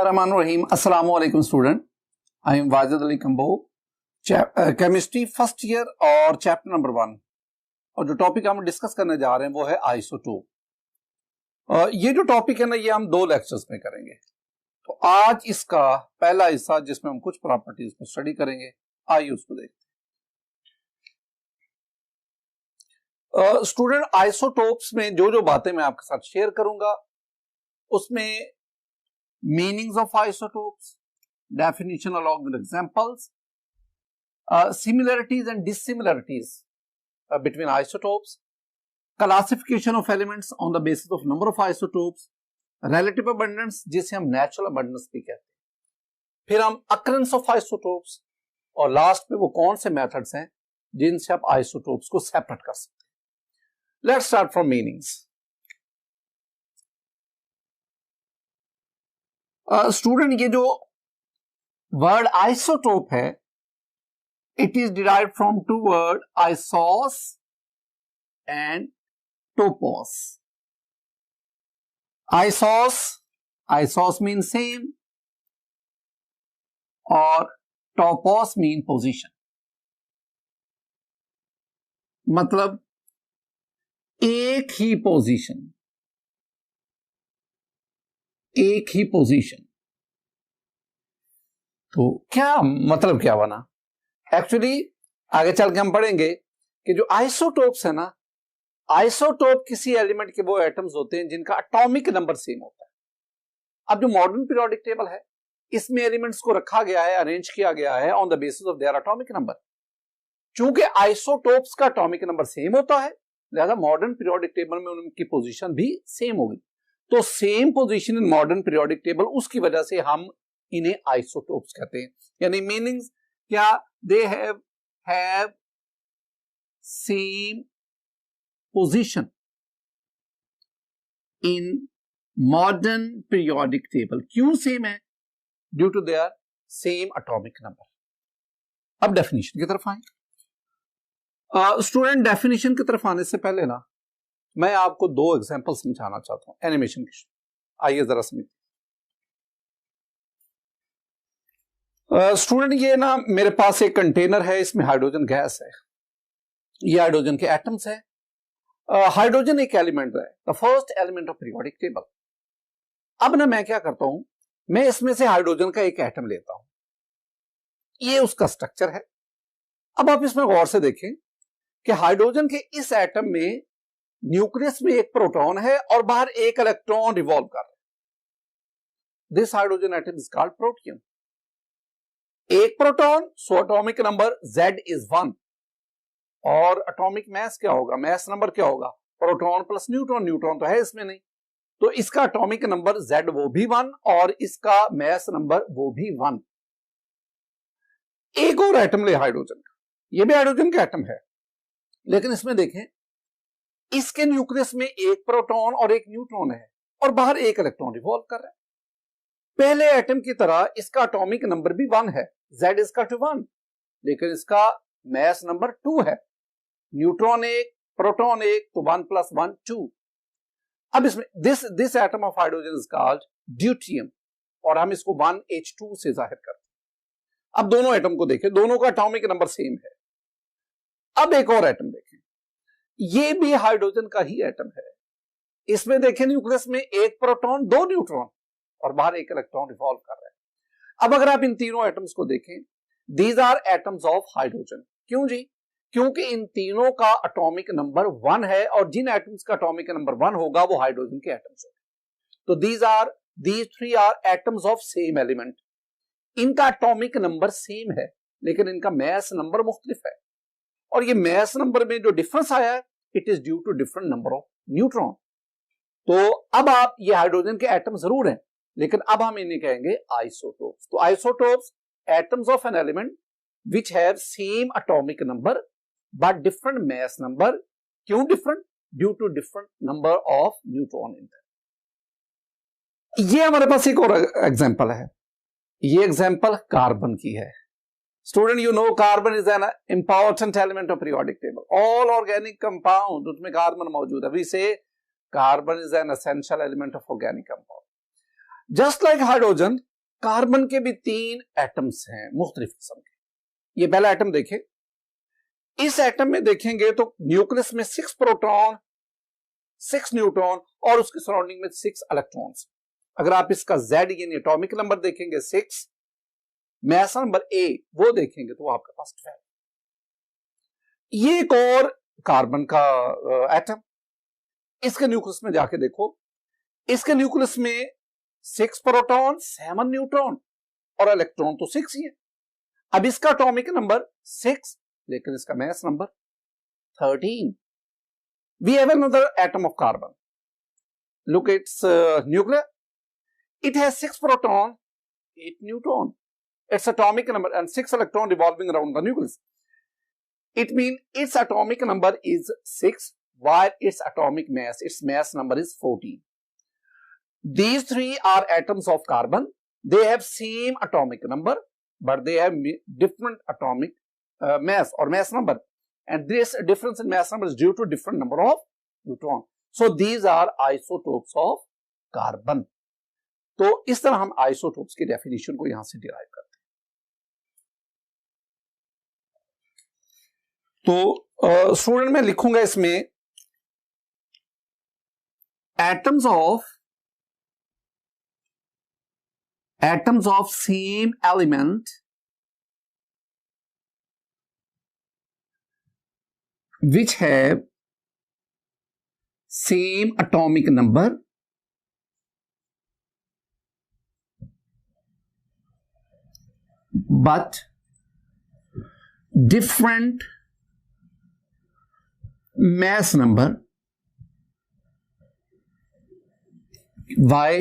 Rahim. Assalamu alaikum student. I am Wajid Ali Kambo. Chemistry first year और chapter number 1 और जो topic हम discuss करने जा रहे हैं वो है आइसोटोप। ये जो टॉपिक है ना ये हम 2 लेक्चर्स में करेंगे। तो आज इसका पहला हिस्सा जिसमें हम कुछ प्रॉपर्टीज को स्टडी करेंगे, आइए उसको देखते हैं। स्टूडेंट, आइसोटोप्स में जो जो बातें मैं आपके साथ शेयर करूंगा उसमें meanings of isotopes, definition along with examples, similarities and dissimilarities between isotopes, classification of elements on the basis of number of isotopes, relative abundance जिसे हम natural abundance भी कहते हैं, फिर हम occurrence of isotopes और लास्ट में वो कौन से मेथड्स हैं जिनसे आप आइसोटोप्स को सेपरेट कर सकते हैं। Let's start from meanings. Student, ये जो वर्ड आइसोटोप है it is derived from 2 words isos and topos. Isos means same और topos mean position. मतलब एक ही पोजीशन। तो क्या मतलब क्या बना? एक्चुअली आगे चल के हम पढ़ेंगे कि जो आइसोटोप्स है ना, आइसोटोप किसी एलिमेंट के वो एटम्स होते हैं जिनका एटॉमिक नंबर सेम होता है। अब जो मॉडर्न पीरियोडिक टेबल है इसमें एलिमेंट्स को रखा गया है, अरेंज किया गया है on the basis of their atomic number. चूंकि आइसोटोप्स का एटॉमिक नंबर सेम होता है लिहाजा मॉडर्न पीरियोडिक टेबल में उनकी पोजीशन भी सेम होगी। तो same position in modern periodic table, उसकी वजह से हम इन्हें आइसोटोप्स कहते हैं। यानी मीनिंग्स क्या? they have same position in modern periodic table। क्यों सेम है? due to their same atomic number। अब डेफिनेशन की तरफ आए। स्टूडेंट, डेफिनेशन की तरफ आने से पहले ना मैं आपको 2 एग्जांपल समझाना चाहता हूं एनिमेशन की। आइए जरा समझिए। स्टूडेंट, ये ना मेरे पास एक कंटेनर है, इसमें हाइड्रोजन गैस है, ये हाइड्रोजन के एटम्स है। हाइड्रोजन एक एलिमेंट है, the first element of periodic table. अब ना मैं क्या करता हूं, मैं इसमें से हाइड्रोजन का एक एटम लेता हूं, ये उसका स्ट्रक्चर है। अब आप इसमें गौर से देखें कि हाइड्रोजन के इस एटम में न्यूक्लियस में एक प्रोटॉन है और बाहर एक इलेक्ट्रॉन रिवॉल्व कर रहा है। This hydrogen atom is called protium. एक proton, so atomic number Z is 1 और एटॉमिक मैस क्या होगा? मैस नंबर क्या होगा? Proton plus neutron. न्यूट्रॉन तो है इसमें नहीं, तो इसका एटॉमिक नंबर Z वो भी 1 और इसका मैस नंबर वो भी 1। एक और एटम ले हाइड्रोजन का, ये भी हाइड्रोजन का एटम है, लेकिन इसमें देखें इसके न्यूक्लियस में एक प्रोटॉन और एक न्यूट्रॉन है और बाहर एक इलेक्ट्रॉन रिवॉल्व कर रहा है। पहले एटम की तरह इसका एटॉमिक नंबर भी 1 है, Z इज का 1, लेकिन इसका मैस नंबर 2 है। न्यूट्रॉन एक, प्रोटॉन एक, तो 1 + 1 2। अब इसमें this atom of hydrogen is called deuterium और हम इसको 1H2 से जाहिर करते हैं। अब दोनों एटम को देखें, दोनों का एटॉमिक नंबर सेम है। अब एक और एटम देखें, ये भी हाइड्रोजन का ही एटम है। इसमें देखें न्यूक्लियस में एक प्रोटॉन 2 न्यूट्रॉन और बाहर एक इलेक्ट्रॉन रिवॉल्व कर रहा है। अब अगर आप इन तीनों एटम्स को देखें, these are atoms of hydrogen. क्यों जी? क्योंकि इन तीनों का एटॉमिक नंबर 1 है और जिन एटम्स का एटॉमिक नंबर 1 होगा वो हाइड्रोजन के एटम्स होंगे। तो these 3 are atoms of same element. इनका एटॉमिक नंबर सेम है लेकिन इनका मैस नंबर मुख्तलिफ है और ये मैस नंबर में जो डिफरेंस आया है it is due to different number of neutron. तो अब आप ये हाइड्रोजन के एटम जरूर हैं लेकिन अब हम इन्हें कहेंगे आइसोटोप्स। तो isotopes atoms of an element which have same atomic number but different mass number. क्यों different? Due to different number of neutron in that. ये हमारे पास एक और एग्जांपल है, ये एग्जांपल कार्बन की है। Student, you know carbon is an important element of periodic table. All organic compound उसमें कार्बन मौजूद है। वी से carbon is an essential element of organic compound. Just like hydrogen, carbon के भी 3 एटम्स हैं मुख्तलिफ किस्म के। ये पहला एटम देखें, इस एटम में देखेंगे तो न्यूक्लियस में 6 प्रोटॉन, 6 न्यूट्रॉन और उसके सराउंडिंग में 6 इलेक्ट्रॉन्स। अगर आप इसका Z यानी एटॉमिक नंबर देखेंगे 6, मास नंबर A वो देखेंगे तो आपके पास 12। ये एक और कार्बन का एटम, इसके न्यूक्लियस में जाके देखो, इसके न्यूक्लियस में 6 प्रोटॉन, 7 न्यूट्रॉन और इलेक्ट्रॉन तो 6 ही है। अब इसका एटॉमिक नंबर 6, लेकिन इसका mass number 13। We have another atom of carbon. Look at its nucleus. It has 6 proton, 8 neutron. Its atomic number and 6 electron revolving around the nucleus. It means its atomic number is 6, while its mass number is 14. These three are atoms of carbon. They have same atomic number, but they have different atomic mass or mass number. And this difference in mass number is due to different number of neutron. So these are isotopes of carbon. तो इस तरह हम isotopes की definition को यहां से derive करते हैं। तो स्टूडेंट मैं लिखूंगा इसमें atoms of same element which have same atomic number but different mass number. Why?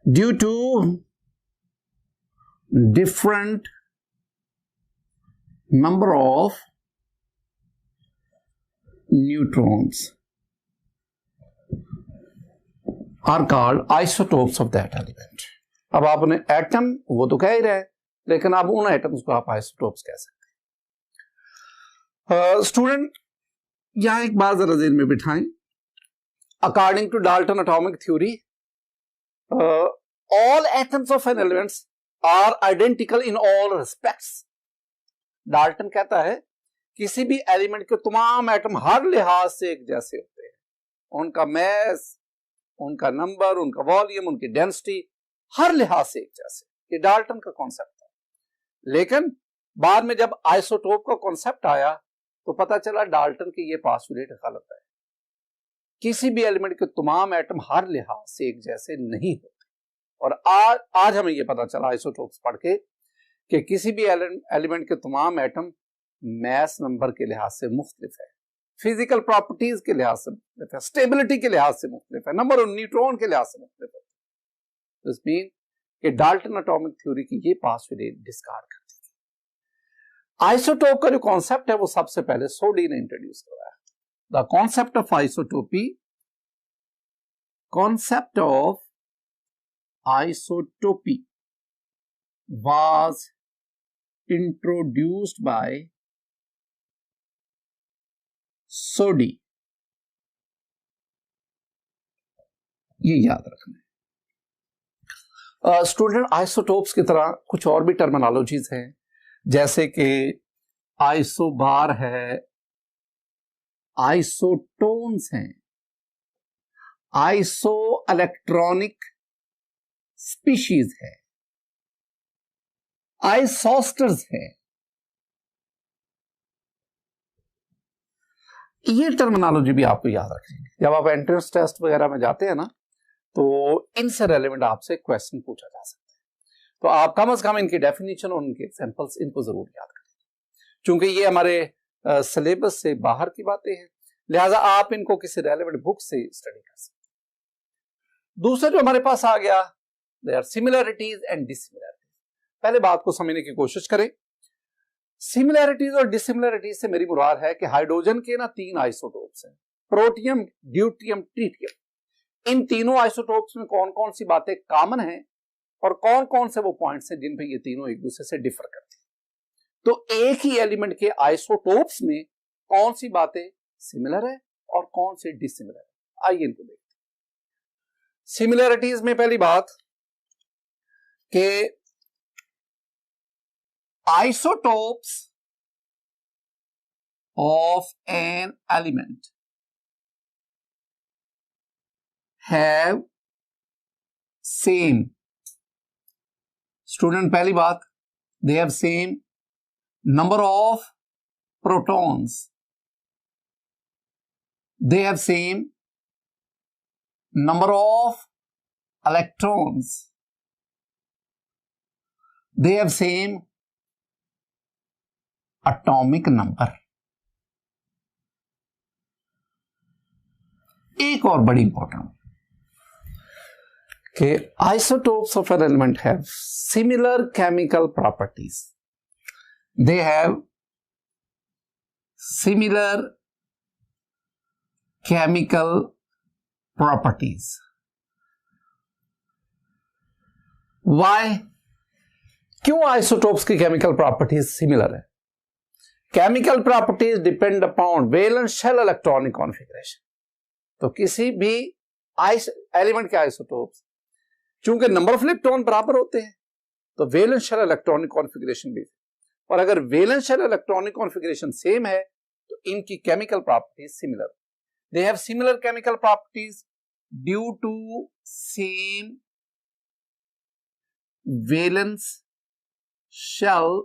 Due to different number of neutrons are called isotopes of that element. अब आपने एटम वो तो कह ही रहे, लेकिन आप उन एटम्स को आप आइसोटोप्स कह सकते हैं। स्टूडेंट यहां एक बात जरा ज़हन में बिठाएं। According to Dalton atomic theory, all atoms of an elements are identical in all respects. Dalton कहता है किसी भी एलिमेंट के तमाम एटम हर लिहाज से एक जैसे होते हैं। उनका मैस, उनका नंबर, उनका वॉल्यूम, उनकी डेंसिटी हर लिहाज से एक जैसे। ये डाल्टन का कॉन्सेप्ट है। लेकिन बाद में जब आइसोटोप का कॉन्सेप्ट आया तो पता चला डाल्टन की ये पास्टुलेट गलत है। किसी भी एलिमेंट के तमाम एटम हर लिहाज से एक जैसे नहीं होते। और आज हमें ये पता चला आइसोटोप्स पढ़ के कि किसी भी एलिमेंट के तमाम एटम मैस नंबर के लिहाज से मुख्तलिफ है, फिजिकल प्रॉपर्टीज के लिहाज से मुख्तलिफ है, स्टेबिलिटी के लिहाज से मुख्तलिफ है, नंबर ऑफ न्यूट्रॉन के लिहाज से मुख्तलिफ है। दिस मीन कि डाल्टन एटॉमिक थ्योरी की ये पास्टुलेट डिस्कार्ड कर दी। आइसोटोप का जो कॉन्सेप्ट है वो सबसे पहले सोडी ने इंट्रोड्यूस करवाया। The concept of isotopy, concept of isotopy was introduced by Soddy. ये याद रखना है। स्टूडेंट आइसोटोप्स की तरह कुछ और भी टर्मिनोलॉजीज हैं, जैसे कि आइसोबार है, आइसोटोन्स हैं, आइसो इलेक्ट्रॉनिक स्पीशीज है, आइसोस्टर्स है। ये टर्मिनोलॉजी भी आपको याद रखनी है। जब आप एंट्रेंस टेस्ट वगैरह में जाते हैं ना, तो इनसे रेलेवेंट आपसे क्वेश्चन पूछा जा सकता है। तो आप कम से कम इनकी डेफिनेशन और उनके एग्जांपल्स इनको जरूर याद करें, क्योंकि ये हमारे सिलेबस से बाहर की बातें हैं, लिहाजा आप इनको किसी रेलेवेंट बुक से स्टडी कर सकते हैं। दूसरा जो हमारे पास आ गया, there are similarities and dissimilarities. पहले बात को समझने की कोशिश करें। सिमिलरिटीज और डिसिमिलरिटीज से मेरी मुराद है कि हाइड्रोजन के ना 3 आइसोटोप्स हैं, प्रोटियम, ड्यूटियम, ट्रिटियम। इन तीनों आइसोटोप्स में कौन कौन सी बातें कॉमन हैं और कौन कौन से वो पॉइंट्स हैं जिन पे ये तीनों एक दूसरे से डिफर करते हैं। तो एक ही एलिमेंट के आइसोटोप्स में कौन सी बातें सिमिलर है और कौन से डिसिमिलर है, आइए इनको देखते हैं। सिमिलरिटीज में पहली बात कि isotopes of an element have same, student पहली बात, they have same number of protons, they have same number of electrons, they have same atomic number. एक और बड़ी इंपॉर्टेंट कि isotopes of an element have similar chemical properties. They have similar chemical properties. Why? क्यों isotopes की chemical properties similar है? Chemical properties depend upon valence shell electronic configuration. तो किसी भी एलिमेंट के आइसोटोप्स चूंकि नंबर ऑफ इलेक्ट्रॉन बराबर होते हैं तो वैलेंस शेल इलेक्ट्रॉनिक कॉन्फ़िगरेशन भी, और अगर valence shell electronic configuration same है तो इनकी chemical properties similar, they have similar chemical properties due to same valence shell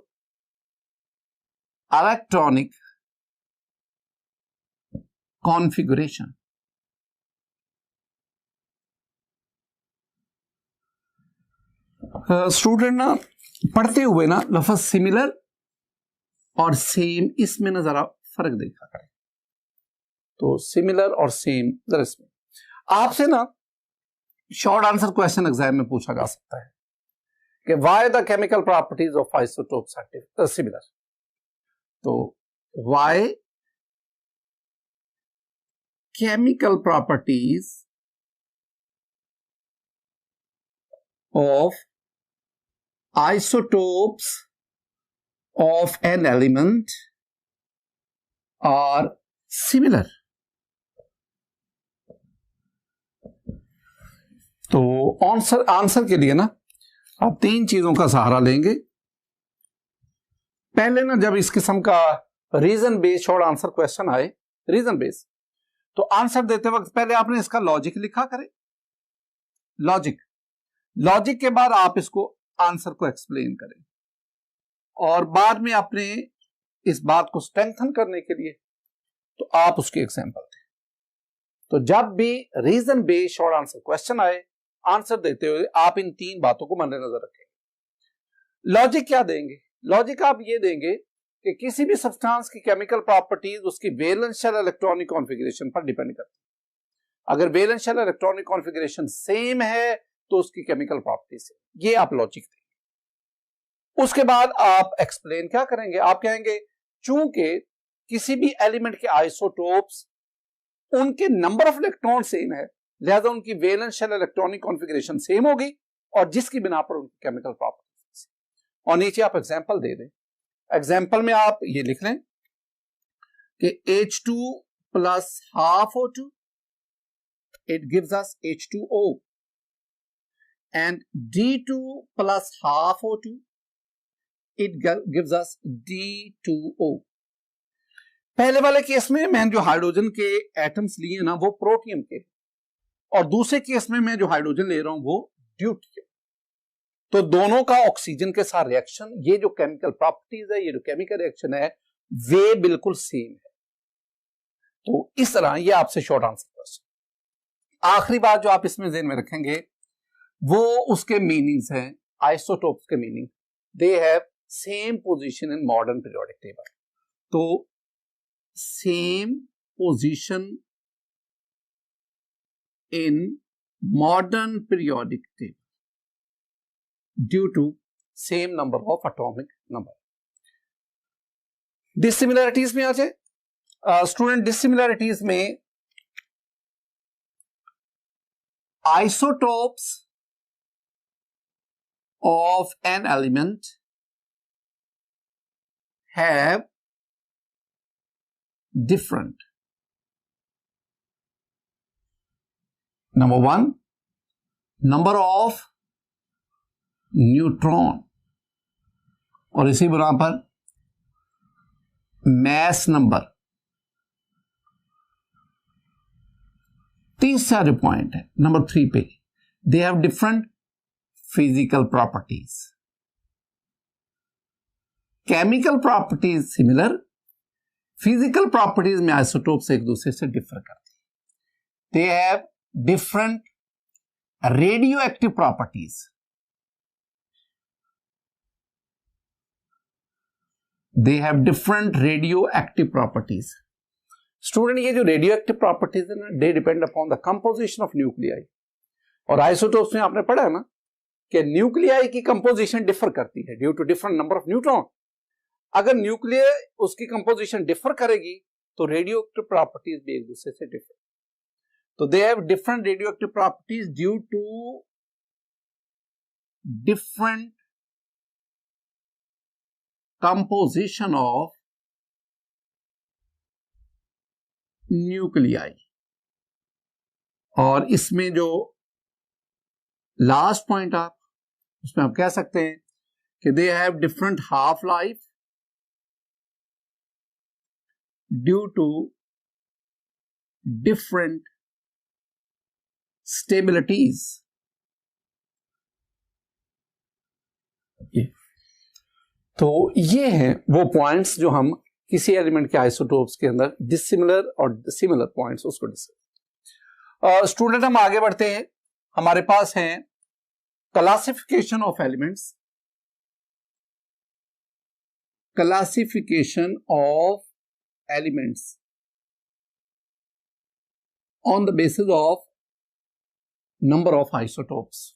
electronic configuration. Student ना पढ़ते हुए ना लफ्ज सिमिलर और सेम इसमें ना जरा फर्क देखा करें। तो सिमिलर और सेम जरा इसमें आपसे ना शॉर्ट आंसर क्वेश्चन एग्जाम में पूछा जा सकता है कि why the chemical properties of isotopes are similar. तो why chemical properties of isotopes of an element are similar। तो आंसर के लिए ना आप तीन चीजों का सहारा लेंगे। पहले ना जब इस किस्म का reason based short answer question आए, रीजन बेस्ड, तो आंसर देते वक्त पहले आपने इसका लॉजिक लिखा करें। लॉजिक के बाद आप इसको आंसर को एक्सप्लेन करें और बाद में अपने इस बात को स्ट्रेंथन करने के लिए तो आप उसके एग्जांपल दें। तो जब भी reason based short answer question आए, आंसर देते हुए आप इन तीन बातों को मद्देनजर रखेंगे। लॉजिक क्या देंगे? लॉजिक आप ये देंगे कि किसी भी सब्सटेंस की केमिकल प्रॉपर्टीज उसकी वैलेंस शेल इलेक्ट्रॉनिक कॉन्फ़िगरेशन पर डिपेंड करती है। अगर valence shell electronic configuration same है तो उसकी केमिकल प्रॉपर्टी से, ये आप लॉजिक देंगे। उसके बाद आप एक्सप्लेन क्या करेंगे? आप कहेंगे चूंकि किसी भी एलिमेंट के आइसोटोप्स उनके नंबर ऑफ इलेक्ट्रॉन सेम है, लिहाजा उनकी valence shell electronic configuration same होगी और जिसकी बिना पर उनकी केमिकल प्रॉपर्टीज। और नीचे आप एग्जांपल दे दें। एग्जांपल में आप ये लिख लें कि H2 plus half O2 it gives us H2O and D2 plus half O2 it gives us D2O। पहले वाले केस में मैं जो हाइड्रोजन के एटम्स लिए ना वो प्रोटियम के, और दूसरे केस में मैं जो हाइड्रोजन ले रहा हूं वो ड्यूटियम। तो दोनों का ऑक्सीजन के साथ रिएक्शन, ये जो केमिकल प्रॉपर्टीज है, ये जो केमिकल रिएक्शन है, वे बिल्कुल सेम है। तो इस तरह ये आपसे शॉर्ट आंसर क्वेश्चन। आखिरी बात जो आप इसमें ज़हन में रखेंगे वो उसके मीनिंग्स हैं, आइसोटोप्स के meaning. They have same position in modern periodic table. तो same position in modern periodic table due to same number of atomic number. Dissimilarities में आ जाए स्टूडेंट। डिसिमिलरिटीज में isotopes of an element have different, number one, number of neutron, और इसी बिना पर mass number. 30 सारे पॉइंट है। नंबर 3 पे दे have different physical properties, chemical properties similar, physical properties में आइसोटोप्स एक दूसरे से डिफर करते हैं। दे have different radioactive properties, they have different radioactive properties. Student, ये जो रेडियो एक्टिव प्रॉपर्टीज है ना, they depend upon the composition of nuclei. और आइसोटोप्स में आपने पढ़ा है ना कि न्यूक्लियाई की कंपोजिशन डिफर करती है due to different number of neutron. अगर न्यूक्लियर उसकी कंपोजिशन डिफर करेगी तो रेडियो एक्टिव प्रॉपर्टीज भी एक दूसरे से डिफर। तो they have different radioactive properties due to different composition of nuclei. और इसमें जो लास्ट पॉइंट आप उसमें आप कह सकते हैं कि they have different half life due to different stabilities. तो ये हैं वो पॉइंट्स जो हम किसी एलिमेंट के आइसोटोप्स के अंदर डिसिमिलर और सिमिलर पॉइंट्स उसको डिस्कस। स्टूडेंट, हम आगे बढ़ते हैं। हमारे पास हैं classification of elements, classification of elements on the basis of number of isotopes.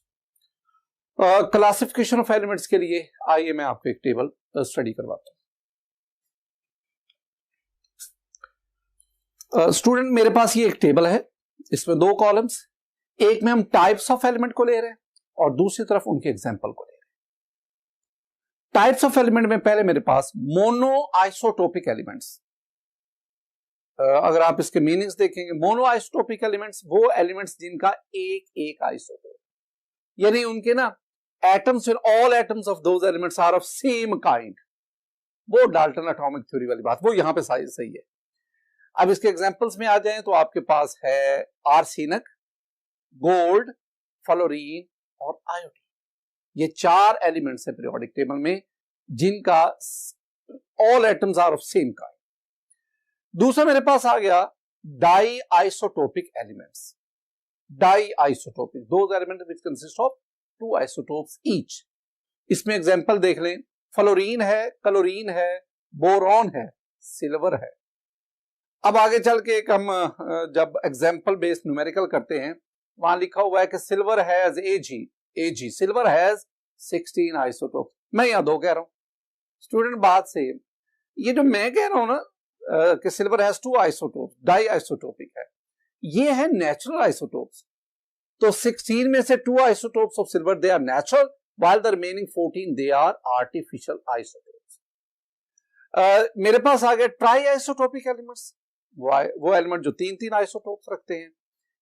Classification of elements के लिए आइए मैं आपको एक टेबल स्टडी करवाता हूं। स्टूडेंट, मेरे पास ये एक टेबल है, इसमें 2 कॉलम्स, एक में हम टाइप्स ऑफ एलिमेंट को ले रहे हैं और दूसरी तरफ उनके एग्जाम्पल को ले रहे हैं। टाइप्स ऑफ एलिमेंट में पहले मेरे पास मोनो आइसोटोपिक एलिमेंट्स। अगर आप इसके मीनिंग्स देखेंगे, मोनो आइसोटोपिक एलिमेंट्स वो एलिमेंट्स जिनका एक आइसोटोप, यानी उनके ना atoms, all atoms of those elements are of same kind. वो डाल्टन एटॉमिक थ्योरी वाली बात, वो यहां पे सही है। अब इसके एग्जांपल्स में आ जाएं तो आपके पास है आर्सेनिक, गोल्ड, फ्लोरीन और आयोडीन। ये 4 एलिमेंट्स है पीरियोडिक टेबल में जिनका all atoms are of same kind. दूसरा मेरे पास आ गया diisotopic elements. Diisotopic, those elements which consist of 2 isotopes each. इसमें एग्जांपल देख लें, फ्लोरीन है, क्लोरीन है, बोरॉन है, सिल्वर है। अब आगे चल के एक हम जब एग्जाम्पल बेस्ड न्यूमेरिकल करते हैं, वहां लिखा हुआ है कि silver has AG, silver has 16 isotopes. मैं यहां 2 कह रहा हूं। स्टूडेंट, बात से ये जो मैं कह रहा हूं ना कि silver has 2 isotopes, diisotopic है, ये है नेचुरल आइसोटोप्स। तो 16 में से 2 isotopes of silver they are natural, while the remaining 14 they are artificial isotopes। मेरे पास आ गया ट्राई आइसोटोपिक एलिमेंट्स, वो एलिमेंट जो 3 आइसोटोप्स रखते हैं।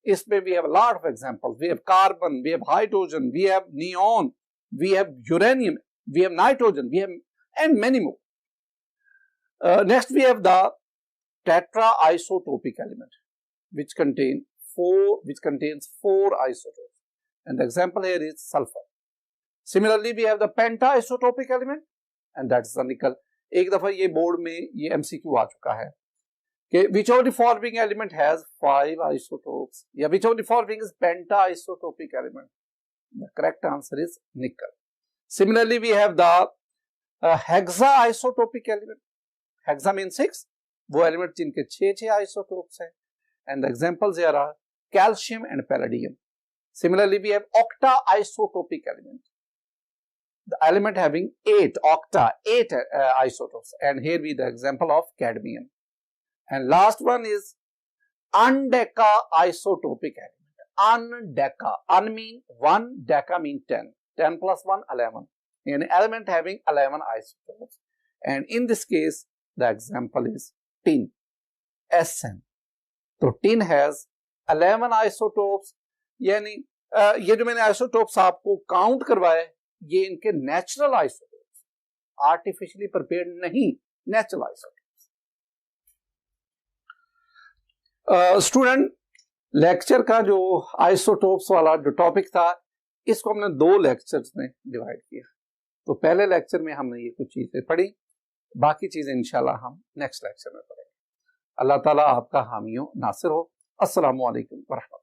इसमें we have a lot of examples, we have carbon, we have hydrogen, we have neon, we have uranium, we have nitrogen, we have and many more। Next we have the tetra isotopic element which contains 4 isotopes, and the example here is sulfur। Similarly we have the penta isotopic element and that's the nickel। एक दफा ये board में ये MCQ आ चुका है कि which of the following element has 5 isotopes, या which of the following is penta isotopic element? The correct answer is nickel। Similarly we have the hexa isotopic element। hexa means 6, वो element जिनके 6 isotopes हैं, and the examples here are calcium and palladium। Similarly we have octa isotopic element, the element having 8 isotopes, and here we the example of cadmium। And last one is undeca isotopic element। Undeca, un mean 1, deca mean 10, 10 plus 1 11, an element having 11 isotopes, and in this case the example is tin, SN। तो tin has 11 isotopes, यानी ये जो मैंने isotopes आपको count करवाए ये इनके natural isotopes, artificially prepared नहीं, नेचुरल आइसोटोप्स। स्टूडेंट, लेक्चर का जो आइसोटोप्स वाला जो टॉपिक था, इसको हमने 2 लेक्चर्स में डिवाइड किया। तो पहले लेक्चर में हमने ये कुछ चीजें पढ़ी, बाकी चीजें इंशाल्लाह हम नेक्स्ट लेक्चर में पढ़ेंगे। अल्लाह ताला आपका हामी हो, नासिर हो। अस्सलामु अलैकुम व रहमतुल्लाह।